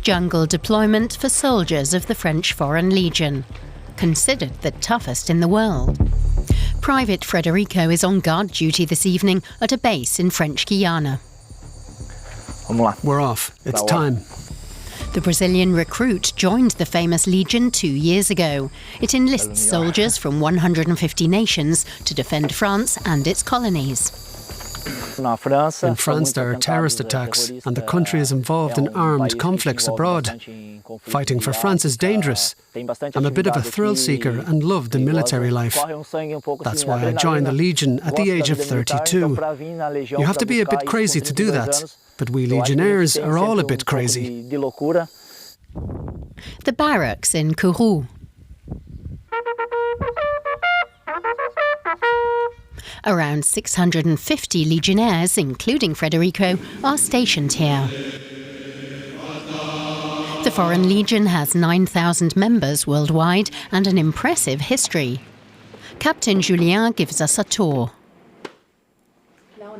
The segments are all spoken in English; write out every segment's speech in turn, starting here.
jungle deployment for soldiers of the French Foreign Legion, considered the toughest in the world. Private Frederico is on guard duty this evening at a base in French Guiana. We're off. It's time. The Brazilian recruit joined the famous Legion 2 years ago. It enlists soldiers from 150 nations to defend France and its colonies. In France there are terrorist attacks and the country is involved in armed conflicts abroad. Fighting for France is dangerous. I'm a bit of a thrill seeker and love the military life. That's why I joined the Legion at the age of 32. You have to be a bit crazy to do that, but we legionnaires are all a bit crazy. The barracks in Kourou. Around 650 legionnaires, including Frederico, are stationed here. The Foreign Legion has 9,000 members worldwide and an impressive history. Captain Julien gives us a tour.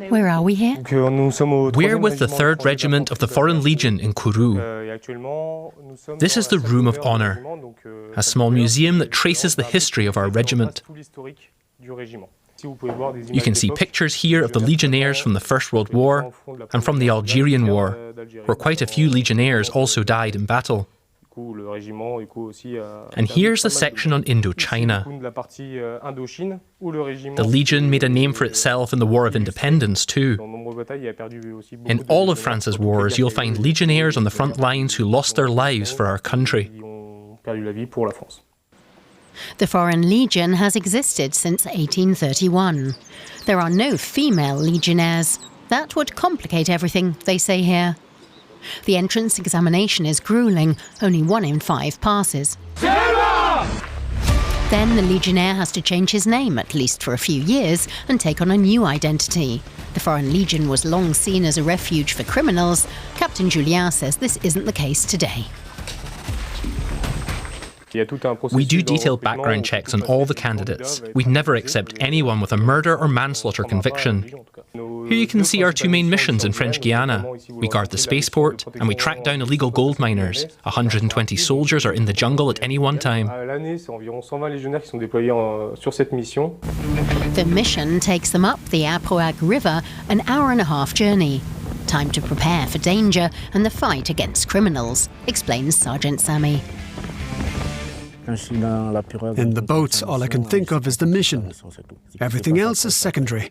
Where are we here? We're with the 3rd Regiment of the Foreign Legion in Kourou. This is the Room of Honour, a small museum that traces the history of our regiment. You can see pictures here of the legionnaires from the First World War and from the Algerian War, where quite a few legionnaires also died in battle. And here's the section on Indochina. The Legion made a name for itself in the War of Independence too. In all of France's wars, you'll find legionnaires on the front lines who lost their lives for our country. The Foreign Legion has existed since 1831. There are no female legionnaires. That would complicate everything, they say here. The entrance examination is gruelling. Only 1 in 5 passes. Then the legionnaire has to change his name, at least for a few years, and take on a new identity. The Foreign Legion was long seen as a refuge for criminals. Captain Julien says this isn't the case today. We do detailed background checks on all the candidates. We'd never accept anyone with a murder or manslaughter conviction. Here you can see our 2 main missions in French Guiana. We guard the spaceport and we track down illegal gold miners. 120 soldiers are in the jungle at any one time. The mission takes them up the Aproac River, an hour-and-a-half journey. Time to prepare for danger and the fight against criminals, explains Sergeant Sami. In the boats, all I can think of is the mission. Everything else is secondary.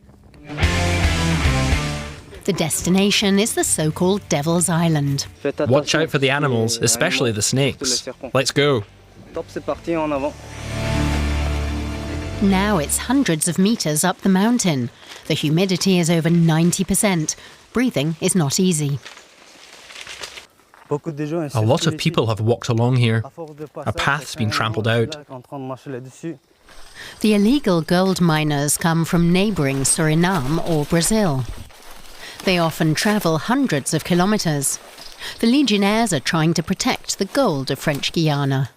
The destination is the so-called Devil's Island. Watch out for the animals, especially the snakes. Let's go. Now it's hundreds of meters up the mountain. The humidity is over 90%. Breathing is not easy. A lot of people have walked along here. A path's been trampled out. The illegal gold miners come from neighbouring Suriname or Brazil. They often travel hundreds of kilometres. The legionnaires are trying to protect the gold of French Guiana.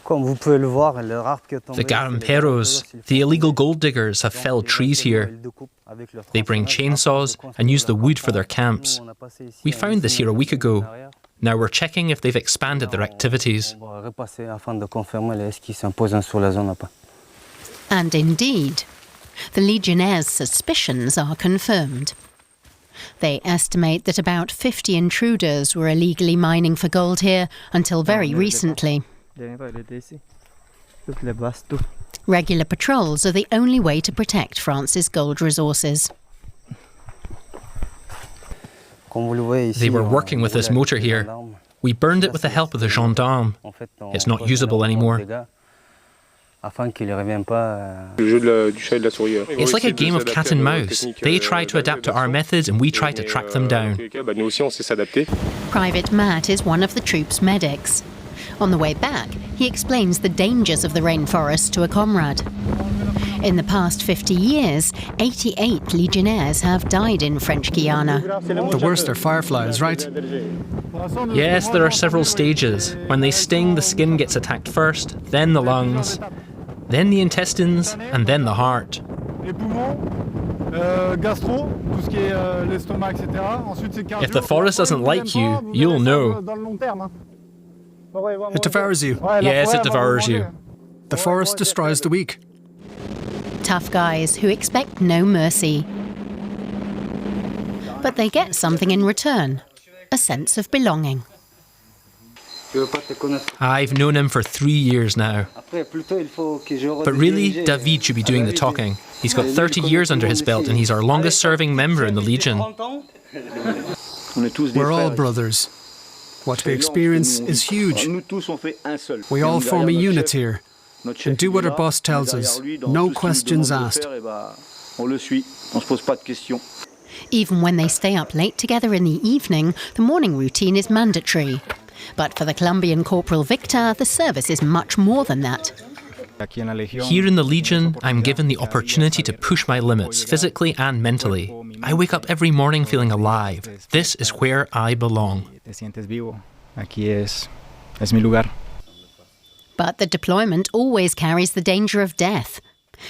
The garimpeiros, the illegal gold diggers, have felled trees here. They bring chainsaws and use the wood for their camps. We found this here a week ago. Now we're checking if they've expanded their activities. And indeed, the legionnaires' suspicions are confirmed. They estimate that about 50 intruders were illegally mining for gold here until very recently. Regular patrols are the only way to protect France's gold resources. They were working with this motor here. We burned it with the help of the gendarmes. It's not usable anymore. It's like a game of cat and mouse. They try to adapt to our methods and we try to track them down. Private Matt is one of the troop's medics. On the way back, he explains the dangers of the rainforest to a comrade. In the past 50 years, 88 legionnaires have died in French Guiana. The worst are fireflies, right? Yes, there are several stages. When they sting, the skin gets attacked first, then the lungs, then the intestines, and then the heart. If the forest doesn't like you, you'll know. It devours you. Yes, it devours you. The forest destroys the weak. Tough guys who expect no mercy. But they get something in return, a sense of belonging. I've known him for 3 years now. But really, David should be doing the talking. He's got 30 years under his belt and he's our longest serving member in the Legion. We're all brothers. What we experience is huge. We all form a unit here and do what our boss tells us. No questions asked. Even when they stay up late together in the evening, the morning routine is mandatory. But for the Colombian Corporal Victor, the service is much more than that. Here in the Legion, I'm given the opportunity to push my limits, physically and mentally. I wake up every morning feeling alive. This is where I belong. But the deployment always carries the danger of death.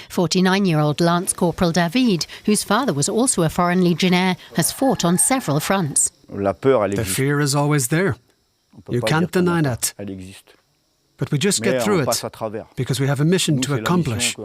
49-year-old Lance Corporal David, whose father was also a Foreign Legionnaire, has fought on several fronts. The fear is always there. You can't deny that. But we just get through it because we have a mission to accomplish.